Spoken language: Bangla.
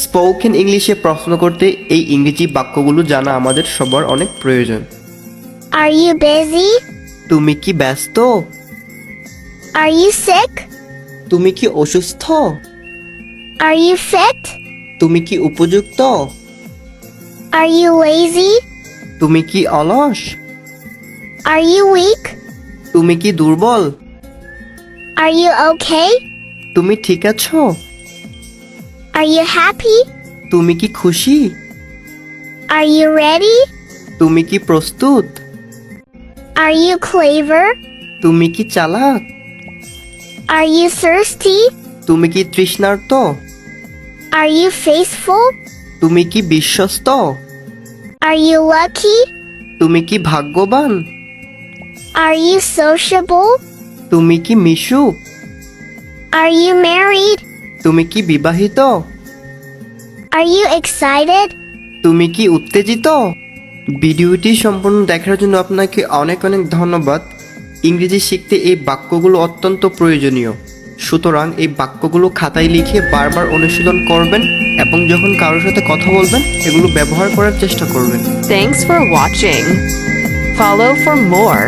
স্পোকেন ইংলিশে প্রশ্ন করতে এই ইংরেজি বাক্যগুলো জানা আমাদের সবার অনেক প্রয়োজন। Are you busy? তুমি কি ব্যস্ত? Are you sick? তুমি কি অসুস্থ? Are you fit? তুমি কি উপযুক্ত? Are you lazy? তুমি কি অলস? Are you weak? তুমি কি দুর্বল? Are you okay? তুমি ঠিক আছো? Are you happy? তুমি কি খুশি? Are you ready? তুমি কি প্রস্তুত? Are you clever? তুমি কি চালাক? Are you thirsty? তুমি কি তৃষ্ণার্ত? Are you faithful? তুমি কি বিশ্বস্ত? Are you lucky? তুমি কি ভাগ্যবান? Are you sociable? তুমি কি মিশুক? Are you married? তুমি কি বিবাহিত? Are you excited? তুমি কি উত্তেজিত? ভিডিওটি সম্পূর্ণ দেখার জন্য আপনাকে অনেক অনেক ধন্যবাদ। ইংরেজি শিখতে এই বাক্যগুলো অত্যন্ত প্রয়োজনীয়, সুতরাং এই বাক্যগুলো খাতায় লিখে বারবার অনুশীলন করবেন এবং যখন কারোর সাথে কথা বলবেন এগুলো ব্যবহার করার চেষ্টা করবেন। Thanks for watching. Follow for more.